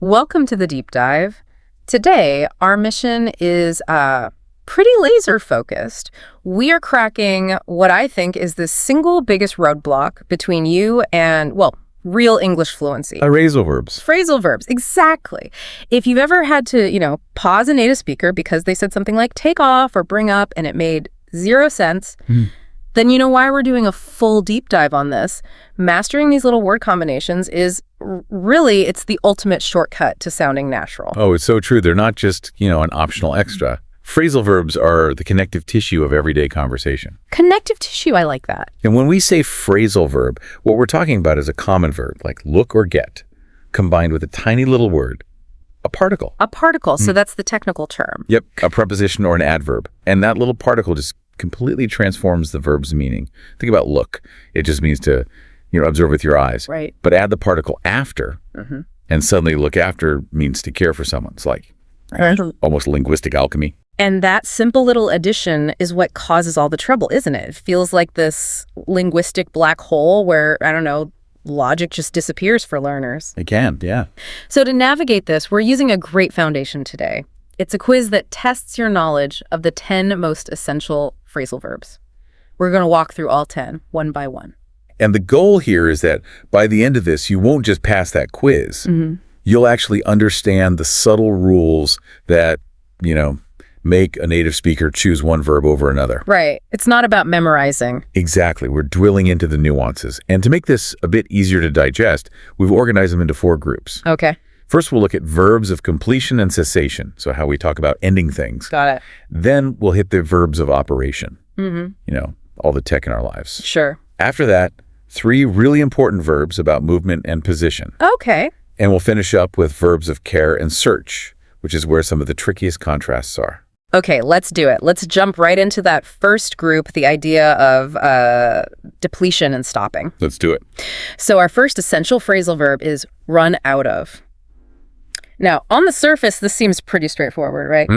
Welcome to the deep dive. Today, our mission is pretty laser focused. We are cracking what I think is the single biggest roadblock between you and, well, real English fluency. Phrasal verbs. Phrasal verbs, exactly. If you've ever had to, pause a native speaker because they said something like take off or bring up and it made zero sense, then you know why we're doing a full deep dive on this. Mastering these little word combinations is really, it's the ultimate shortcut to sounding natural. Oh, it's so true. They're not just, an optional extra. Phrasal verbs are the connective tissue of everyday conversation. Connective tissue, I like that. And when we say phrasal verb, what we're talking about is a common verb, like look or get, combined with a tiny little word, a particle. A particle, so that's the technical term. Yep, a preposition or an adverb. And that little particle just completely transforms the verb's meaning. Think about look. It just means to, observe with your eyes. Right. But add the particle after, and suddenly look after means to care for someone. It's like almost linguistic alchemy. And that simple little addition is what causes all the trouble, isn't it? It feels like this linguistic black hole where, logic just disappears for learners. It can, yeah. So to navigate this, we're using a great foundation today. It's a quiz that tests your knowledge of the 10 most essential phrasal verbs. We're going to walk through all 10, one by one. And the goal here is that by the end of this, you won't just pass that quiz. You'll actually understand the subtle rules that, make a native speaker choose one verb over another. Right. It's not about memorizing. Exactly. We're drilling into the nuances. And to make this a bit easier to digest, we've organized them into 4 groups. Okay. First, we'll look at verbs of completion and cessation, so how we talk about ending things. Got it. Then we'll hit the verbs of operation, all the tech in our lives. Sure. After that, 3 really important verbs about movement and position. Okay. And we'll finish up with verbs of care and search, which is where some of the trickiest contrasts are. Okay, let's do it. Let's jump right into that first group, the idea of depletion and stopping. Let's do it. So our first essential phrasal verb is run out of. Now, on the surface, this seems pretty straightforward, right?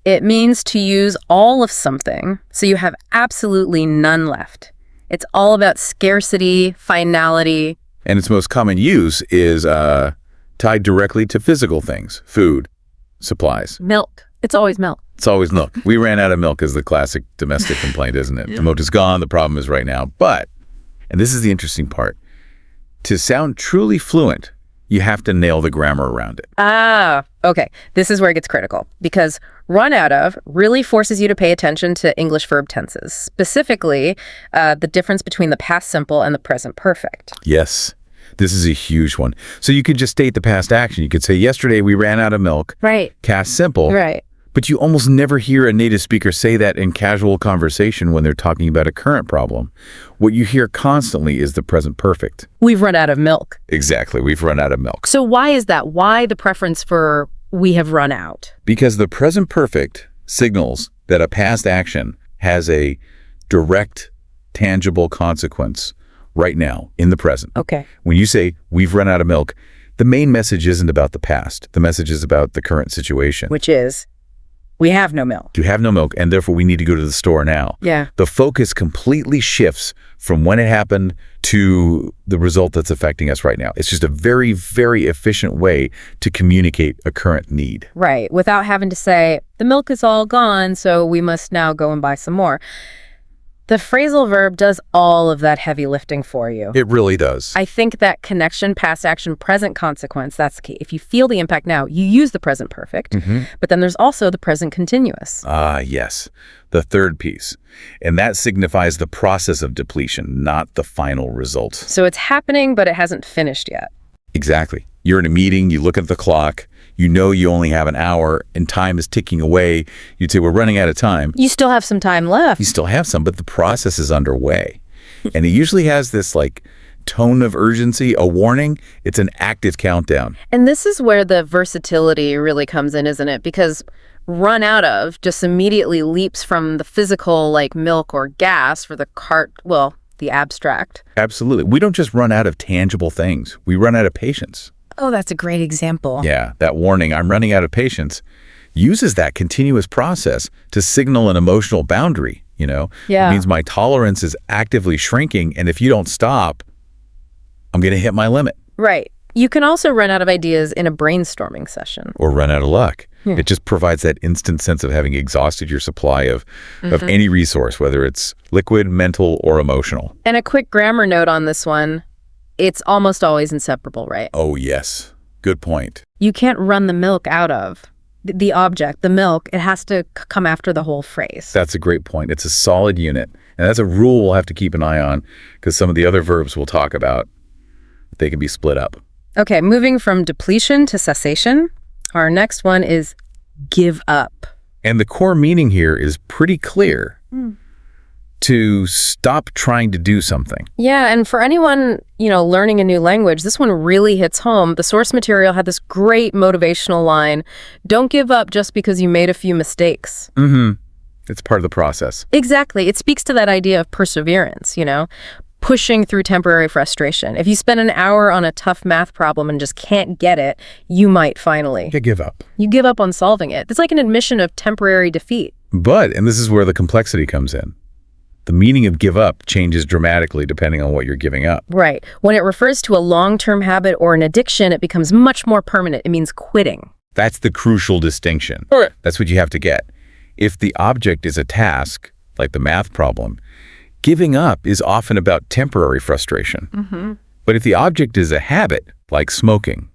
It means to use all of something, so you have absolutely none left. It's all about scarcity, finality. And its most common use is tied directly to physical things, food, supplies. Milk. It's always milk. It's always milk. We ran out of milk is the classic domestic complaint, isn't it? The milk is gone. The problem is right now. But, and this is the interesting part, to sound truly fluent, you have to nail the grammar around it. Ah, okay. This is where it gets critical because run out of really forces you to pay attention to English verb tenses, specifically the difference between the past simple and the present perfect. Yes. This is a huge one. So you could just state the past action. You could say, yesterday we ran out of milk. Right. Past simple. Right. But you almost never hear a native speaker say that in casual conversation when they're talking about a current problem. What you hear constantly is the present perfect. We've run out of milk. Exactly. We've run out of milk. So why is that? Why the preference for we have run out? Because the present perfect signals that a past action has a direct, tangible consequence right now in the present. Okay. When you say we've run out of milk, the main message isn't about the past. The message is about the current situation. Which is we have no milk. You have no milk, and therefore we need to go to the store now. Yeah. The focus completely shifts from when it happened to the result that's affecting us right now. It's just a very, very efficient way to communicate a current need. Right. Without having to say, the milk is all gone, so we must now go and buy some more. The phrasal verb does all of that heavy lifting for you. It really does. I think that connection, past action, present consequence, that's the key. If you feel the impact now, you use the present perfect, but then there's also the present continuous. Yes. The third piece. And that signifies the process of depletion, not the final result. So it's happening, but it hasn't finished yet. Exactly. You're in a meeting, you look at the clock, you know you only have an hour, and time is ticking away. You'd say, we're running out of time. You still have some time left. You still have some, but the process is underway. And it usually has this tone of urgency, a warning. It's an active countdown. And this is where the versatility really comes in, isn't it? Because run out of just immediately leaps from the physical, like milk or gas, for the the abstract. Absolutely. We don't just run out of tangible things. We run out of patience. Oh, that's a great example. Yeah, that warning, I'm running out of patience, uses that continuous process to signal an emotional boundary, Yeah. It means my tolerance is actively shrinking, and if you don't stop, I'm going to hit my limit. Right. You can also run out of ideas in a brainstorming session. Or run out of luck. It just provides that instant sense of having exhausted your supply of any resource, whether it's liquid, mental, or emotional. And a quick grammar note on this one, it's almost always inseparable, right? Oh, yes. Good point. You can't run the milk out of the object, the milk. It has to come after the whole phrase. That's a great point. It's a solid unit. And that's a rule we'll have to keep an eye on because some of the other verbs we'll talk about, they can be split up. Okay, moving from depletion to cessation, our next one is give up. And the core meaning here is pretty clear. To stop trying to do something. Yeah, and for anyone, learning a new language, this one really hits home. The source material had this great motivational line, don't give up just because you made a few mistakes. It's part of the process. Exactly. It speaks to that idea of perseverance, pushing through temporary frustration. If you spend an hour on a tough math problem and just can't get it, you might finally. You give up. You give up on solving it. It's like an admission of temporary defeat. But, and this is where the complexity comes in, the meaning of give up changes dramatically depending on what you're giving up. Right. When it refers to a long-term habit or an addiction, it becomes much more permanent. It means quitting. That's the crucial distinction. That's what you have to get. If the object is a task, like the math problem, giving up is often about temporary frustration. But if the object is a habit, like smoking,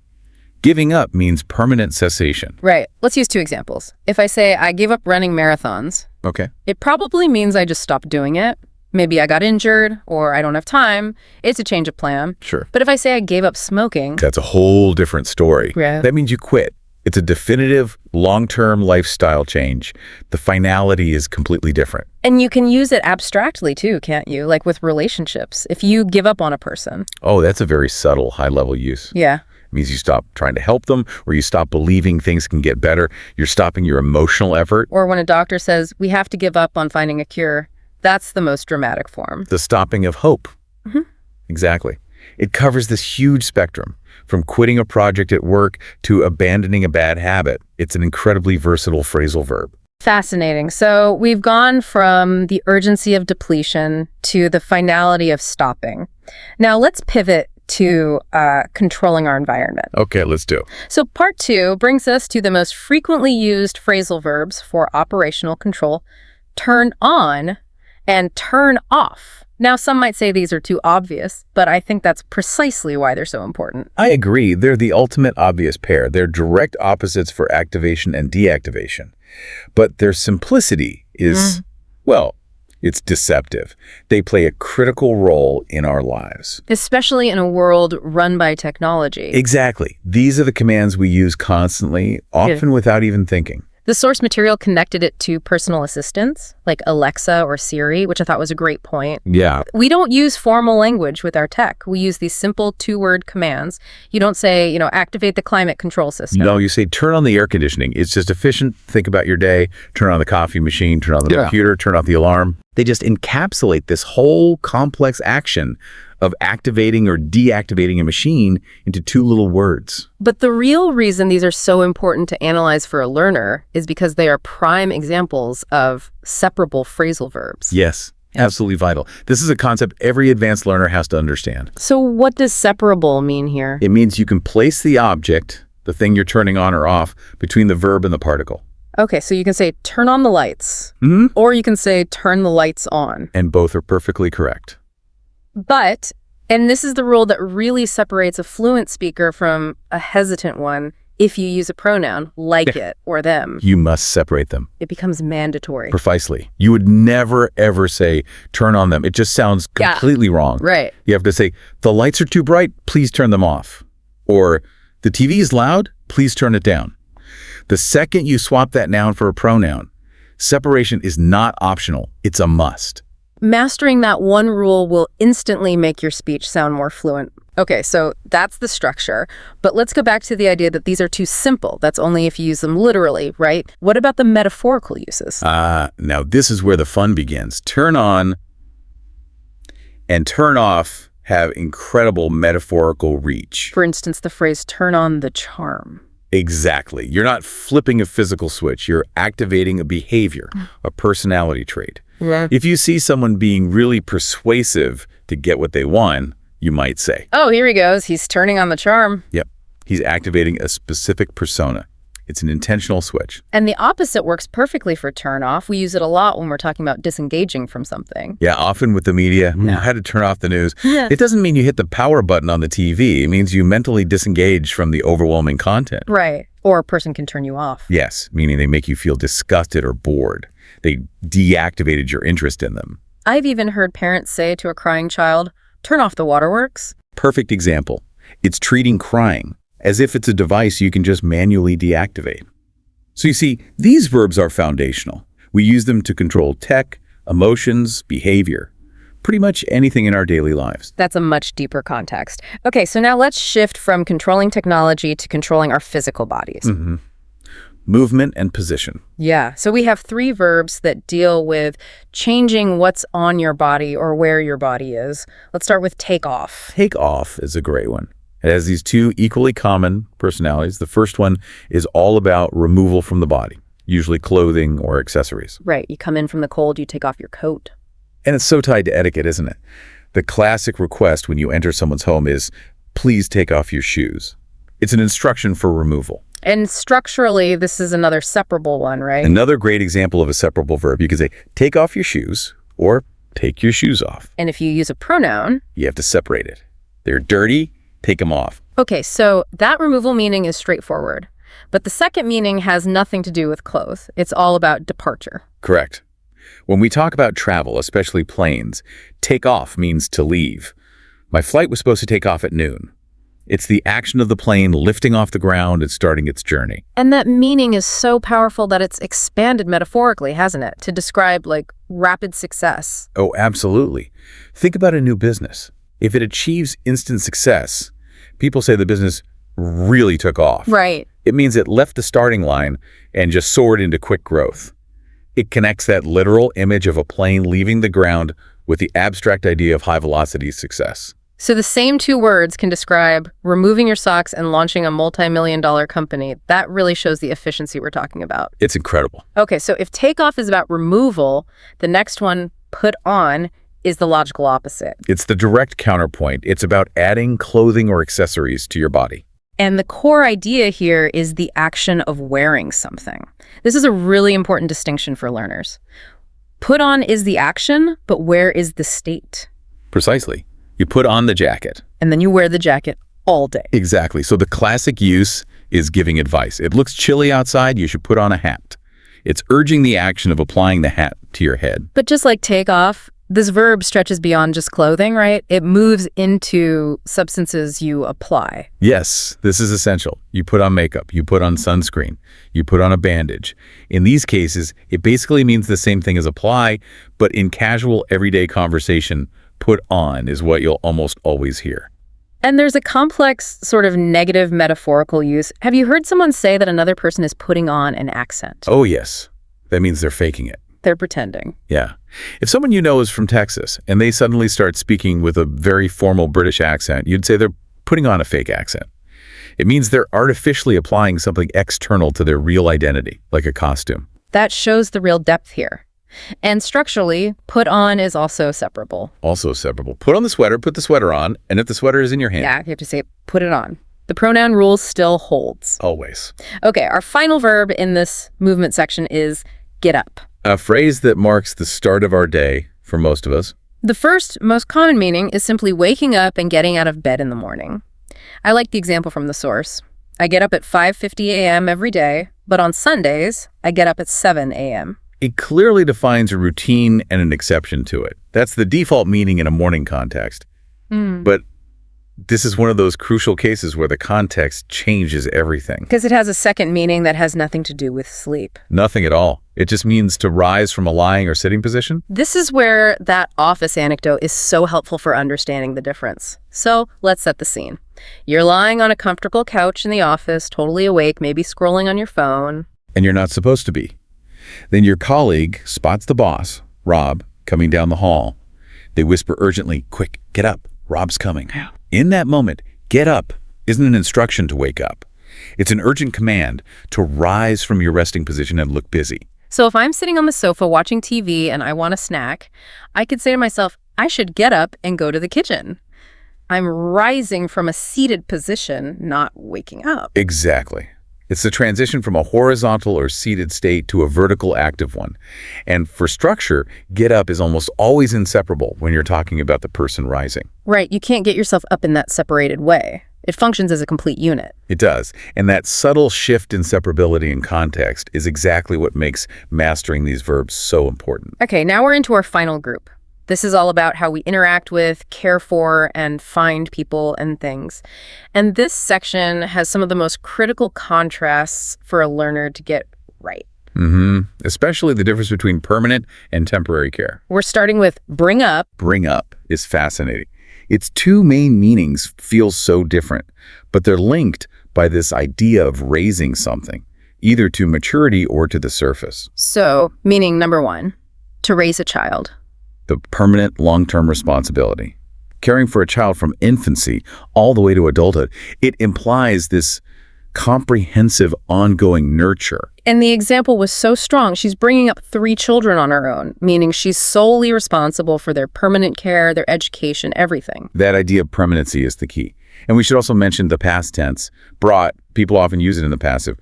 giving up means permanent cessation. Right. Let's use two examples. If I say I gave up running marathons, Okay. it probably means I just stopped doing it. Maybe I got injured or I don't have time. It's a change of plan. Sure. But if I say I gave up smoking, That's a whole different story. Yeah. That means you quit. It's a definitive, long-term lifestyle change. The finality is completely different. and you can use it abstractly too, can't you? Like with relationships. If you give up on a person. Oh, that's a very subtle, high-level use. Yeah. It means you stop trying to help them, or you stop believing things can get better. You're stopping your emotional effort. Or when a doctor says, we have to give up on finding a cure, that's the most dramatic form. The stopping of hope. Mm-hmm. Exactly. It covers this huge spectrum, from quitting a project at work to abandoning a bad habit. It's an incredibly versatile phrasal verb. Fascinating. So we've gone from the urgency of depletion to the finality of stopping. Now let's pivot to controlling our environment. Okay, let's do it. So part 2 brings us to the most frequently used phrasal verbs for operational control: turn on and turn off. Now, some might say these are too obvious, but I think that's precisely why they're so important. I agree. They're the ultimate obvious pair. They're direct opposites for activation and deactivation. But their simplicity is, well, it's deceptive. They play a critical role in our lives. Especially in a world run by technology. Exactly. These are the commands we use constantly, often without even thinking. The source material connected it to personal assistants, like Alexa or Siri, which I thought was a great point. Yeah. We don't use formal language with our tech. We use these simple 2-word commands. You don't say, activate the climate control system. No, you say turn on the air conditioning. It's just efficient. Think about your day. Turn on the coffee machine, turn on the computer, turn off the alarm. They just encapsulate this whole complex action of activating or deactivating a machine into 2 little words. But the real reason these are so important to analyze for a learner is because they are prime examples of separable phrasal verbs. Yes, absolutely vital. This is a concept every advanced learner has to understand. So what does separable mean here? It means you can place the object, the thing you're turning on or off, between the verb and the particle. Okay, so you can say turn on the lights, or you can say turn the lights on. And both are perfectly correct. But, and this is the rule that really separates a fluent speaker from a hesitant one, if you use a pronoun, like it or them. You must separate them. It becomes mandatory. Precisely. You would never, ever say, turn on them. It just sounds completely wrong. Right. You have to say, the lights are too bright, please turn them off. Or, the TV is loud, please turn it down. The second you swap that noun for a pronoun, separation is not optional. It's a must. Mastering that one rule will instantly make your speech sound more fluent. Okay, so that's the structure. But let's go back to the idea that these are too simple. That's only if you use them literally, right? What about the metaphorical uses? Now this is where the fun begins. Turn on and turn off have incredible metaphorical reach. For instance, the phrase turn on the charm. Exactly. You're not flipping a physical switch. You're activating a behavior, a personality trait. Yeah. If you see someone being really persuasive to get what they want, you might say. Oh, here he goes. He's turning on the charm. Yep. He's activating a specific persona. It's an intentional switch. And the opposite works perfectly for turn off. We use it a lot when we're talking about disengaging from something. Yeah, often with the media, I had to turn off the news. It doesn't mean you hit the power button on the TV. It means you mentally disengage from the overwhelming content. Right. Or a person can turn you off. Yes, meaning they make you feel disgusted or bored. They deactivated your interest in them. I've even heard parents say to a crying child, turn off the waterworks. Perfect example. It's treating crying as if it's a device you can just manually deactivate. So you see, these verbs are foundational. We use them to control tech, emotions, behavior, pretty much anything in our daily lives. That's a much deeper context. Okay, so now let's shift from controlling technology to controlling our physical bodies. Movement and position. Yeah, so we have 3 verbs that deal with changing what's on your body or where your body is. Let's start with take off. Take off is a great one. It has these 2 equally common personalities. The first one is all about removal from the body, usually clothing or accessories. Right, you come in from the cold, you take off your coat. And it's so tied to etiquette, isn't it? The classic request when you enter someone's home is, please take off your shoes. It's an instruction for removal. And structurally, this is another separable one, right? Another great example of a separable verb. You could say, take off your shoes or take your shoes off. And if you use a pronoun, You have to separate it. They're dirty, take them off. okay, so that removal meaning is straightforward. But the second meaning has nothing to do with clothes. It's all about departure. Correct. When we talk about travel, especially planes, take off means to leave. My flight was supposed to take off at noon. It's the action of the plane lifting off the ground and starting its journey. And that meaning is so powerful that it's expanded metaphorically, hasn't it? To describe, like, rapid success. Oh, absolutely. Think about a new business. If it achieves instant success, people say the business really took off. Right. It means it left the starting line and just soared into quick growth. It connects that literal image of a plane leaving the ground with the abstract idea of high-velocity success. So the same 2 words can describe removing your socks and launching a multi-million-dollar company. That really shows the efficiency we're talking about. It's incredible. Okay, so if takeoff is about removal, the next one, put on, is the logical opposite. It's the direct counterpoint. It's about adding clothing or accessories to your body. And the core idea here is the action of wearing something. This is a really important distinction for learners. Put on is the action, but where is the state? Precisely. You put on the jacket. And then you wear the jacket all day. Exactly. So the classic use is giving advice. It looks chilly outside, you should put on a hat. It's urging the action of applying the hat to your head. But just like take off, this verb stretches beyond just clothing, right? It moves into substances you apply. Yes, this is essential. You put on makeup, you put on sunscreen, you put on a bandage. In these cases, it basically means the same thing as apply, but in casual, everyday conversation, put on is what you'll almost always hear. And there's a complex sort of negative metaphorical use. Have you heard someone say that another person is putting on an accent? Oh, yes. That means they're faking it. They're pretending. Yeah. If someone you know is from Texas and they suddenly start speaking with a very formal British accent, you'd say they're putting on a fake accent. It means they're artificially applying something external to their real identity, like a costume. That shows the real depth here. And structurally, put on is also separable. Also separable. Put on the sweater, put the sweater on, and if the sweater is in your hand. Yeah, you have to say, put it on. The pronoun rule still holds. Always. Okay, our final verb in this movement section is get up. A phrase that marks the start of our day for most of us. The first, most common meaning is simply waking up and getting out of bed in the morning. I like the example from the source. I get up at 5:50 a.m. every day, but on Sundays, I get up at 7 a.m. It clearly defines a routine and an exception to it. That's the default meaning in a morning context. But this is one of those crucial cases where the context changes everything. Because it has a second meaning that has nothing to do with sleep. Nothing at all. It just means to rise from a lying or sitting position. This is where that office anecdote is so helpful for understanding the difference. So let's set the scene. You're lying on a comfortable couch in the office, totally awake, maybe scrolling on your phone. And you're not supposed to be. Then your colleague spots the boss, Rob, coming down the hall. They whisper urgently, "Quick, get up. Rob's coming." In that moment, get up isn't an instruction to wake up. It's an urgent command to rise from your resting position and look busy. So if I'm sitting on the sofa watching TV and I want a snack, I could say to myself, I should get up and go to the kitchen. I'm rising from a seated position, not waking up. Exactly. It's the transition from a horizontal or seated state to a vertical active one. And for structure, get up is almost always inseparable when you're talking about the person rising. Right, you can't get yourself up in that separated way. It functions as a complete unit. It does. And that subtle shift in separability in context is exactly what makes mastering these verbs so important. Okay, now we're into our final group. This is all about how we interact with, care for, and find people and things. And this section has some of the most critical contrasts for a learner to get right. Especially the difference between permanent and temporary care. We're starting with bring up. Bring up is fascinating. Its two main meanings feel so different, but they're linked by this idea of raising something, either to maturity or to the surface. So, meaning number one, to raise a child. The permanent long-term responsibility. Caring for a child from infancy all the way to adulthood, it implies this comprehensive ongoing nurture. And the example was so strong, she's bringing up 3 children on her own, meaning she's solely responsible for their permanent care, their education, everything. That idea of permanency is the key. And we should also mention the past tense. Brought, people often use it in the passive.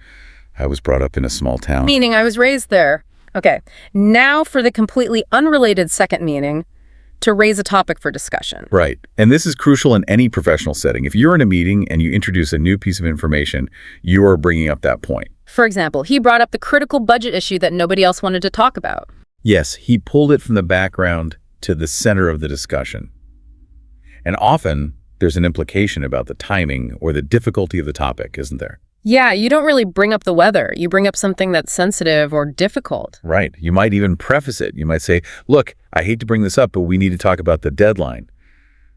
I was brought up in a small town. Meaning I was raised there. Okay, now for the completely unrelated second meaning, to raise a topic for discussion. Right. And this is crucial in any professional setting. If you're in a meeting and you introduce a new piece of information, you are bringing up that point. For example, he brought up the critical budget issue that nobody else wanted to talk about. Yes, he pulled it from the background to the center of the discussion. And often, there's an implication about the timing or the difficulty of the topic, isn't there? Yeah, you don't really bring up the weather. You bring up something that's sensitive or difficult. Right. You might even preface it. You might say, look, I hate to bring this up, but we need to talk about the deadline.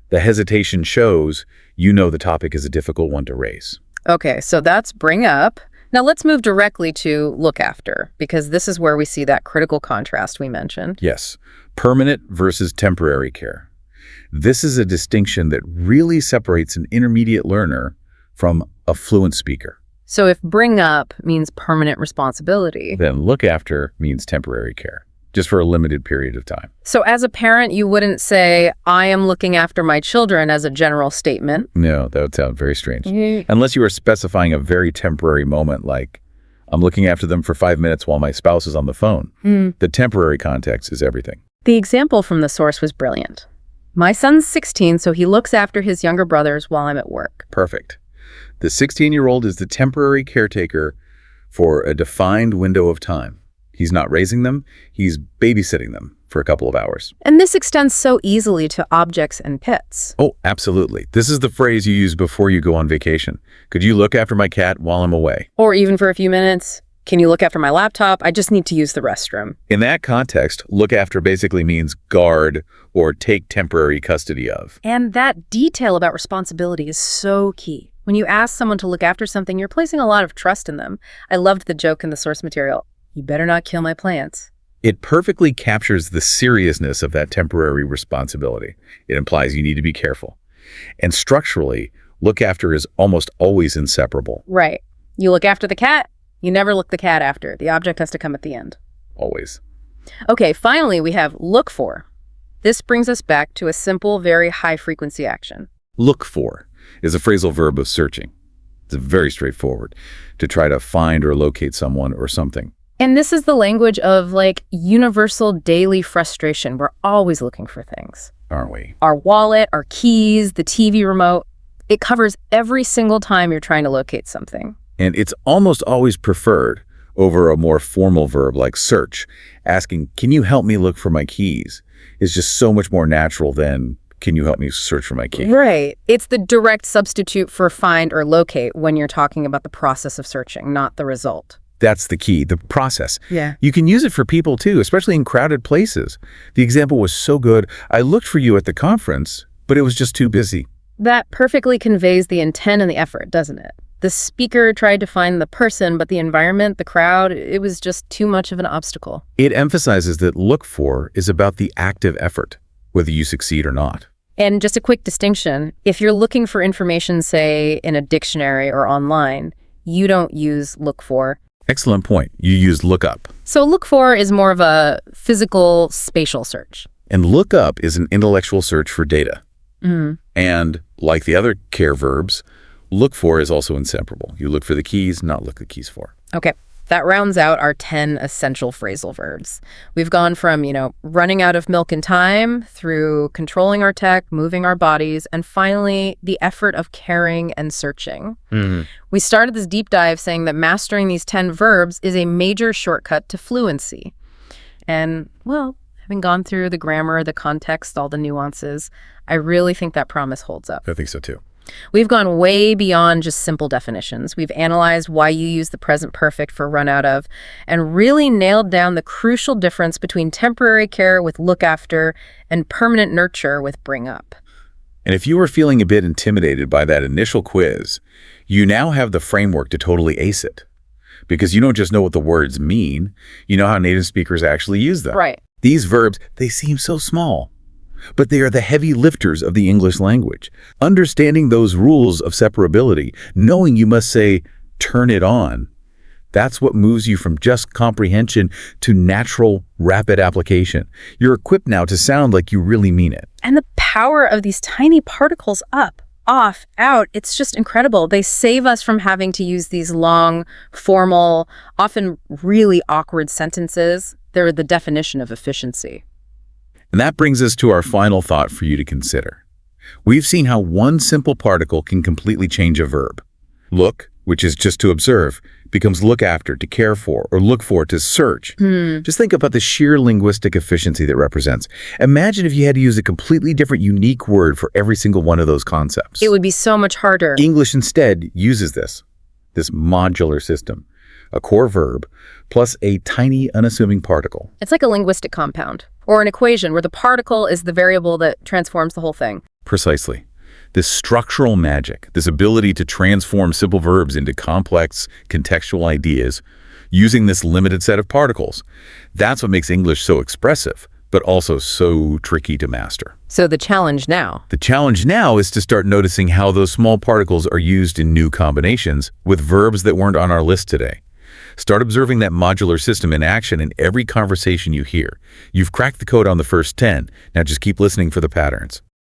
The hesitation shows you know the topic is a difficult one to raise. Okay, so that's bring up. Now let's move directly to look after, because this is where we see that critical contrast we mentioned. Yes. Permanent versus temporary care. This is a distinction that really separates an intermediate learner from a fluent speaker. So if bring up means permanent responsibility, then look after means temporary care, just for a limited period of time. So as a parent, you wouldn't say, I am looking after my children as a general statement. No, that would sound very strange. Unless you are specifying a very temporary moment, like, I'm looking after them for 5 minutes while my spouse is on the phone. The temporary context is everything. The example from the source was brilliant. My son's 16, so he looks after his younger brothers while I'm at work. Perfect. The 16-year-old is the temporary caretaker for a defined window of time. He's not raising them, he's babysitting them for a couple of hours. And this extends so easily to objects and pets. Oh, absolutely. This is the phrase you use before you go on vacation. Could you look after my cat while I'm away? Or even for a few minutes. Can you look after my laptop? I just need to use the restroom. In that context, look after basically means guard or take temporary custody of. And that detail about responsibility is so key. When you ask someone to look after something, you're placing a lot of trust in them. I loved the joke in the source material. You better not kill my plants. It perfectly captures the seriousness of that temporary responsibility. It implies you need to be careful. And structurally, look after is almost always inseparable. Right. You look after the cat, you never look the cat after. The object has to come at the end. Always. Okay, finally we have look for. This brings us back to a simple, very high-frequency action. Look for is a phrasal verb of searching. It's very straightforward, to try to find or locate someone or something. And this is the language of, like, universal daily frustration. We're always looking for things. Aren't we? Our wallet, our keys, the TV remote. It covers every single time you're trying to locate something. And it's almost always preferred over a more formal verb like search. Asking, can you help me look for my keys, is just so much more natural than, can you help me search for my key? Right. It's the direct substitute for find or locate when you're talking about the process of searching, not the result. That's the key, the process. Yeah. You can use it for people too, especially in crowded places. The example was so good. I looked for you at the conference, but it was just too busy. That perfectly conveys the intent and the effort, doesn't it? The speaker tried to find the person, but the environment, the crowd, it was just too much of an obstacle. It emphasizes that look for is about the active effort, whether you succeed or not. And just a quick distinction, if you're looking for information, say, in a dictionary or online, you don't use look for. Excellent point. You use look up. So look for is more of a physical, spatial search. And look up is an intellectual search for data. And like the other care verbs, look for is also inseparable. You look for the keys, not look the keys for. Okay. That rounds out our 10 essential phrasal verbs. We've gone from, running out of milk and time through controlling our tech, moving our bodies, and finally the effort of caring and searching. We started this deep dive saying that mastering these 10 verbs is a major shortcut to fluency. And, well, having gone through the grammar, the context, all the nuances, I really think that promise holds up. I think so too. We've gone way beyond just simple definitions. We've analyzed why you use the present perfect for run out of and really nailed down the crucial difference between temporary care with look after and permanent nurture with bring up. And if you were feeling a bit intimidated by that initial quiz, you now have the framework to totally ace it. Because you don't just know what the words mean, you know how native speakers actually use them. Right. These verbs, they seem so small, but they are the heavy lifters of the English language. Understanding those rules of separability, knowing you must say, turn it on, that's what moves you from just comprehension to natural, rapid application. You're equipped now to sound like you really mean it. And the power of these tiny particles up, off, out, it's just incredible. They save us from having to use these long, formal, often really awkward sentences. They're the definition of efficiency. And that brings us to our final thought for you to consider. We've seen how one simple particle can completely change a verb. Look, which is just to observe, becomes look after, to care for, or look for, to search. Just think about the sheer linguistic efficiency that represents. Imagine if you had to use a completely different, unique word for every single one of those concepts. It would be so much harder. English instead uses this modular system, a core verb, plus a tiny, unassuming particle. It's like a linguistic compound, or an equation where the particle is the variable that transforms the whole thing. Precisely. This structural magic, this ability to transform simple verbs into complex, contextual ideas using this limited set of particles, that's what makes English so expressive, but also so tricky to master. So the challenge now? The challenge now is to start noticing how those small particles are used in new combinations with verbs that weren't on our list today. Start observing that modular system in action in every conversation you hear. You've cracked the code on the first 10. Now just keep listening for the patterns.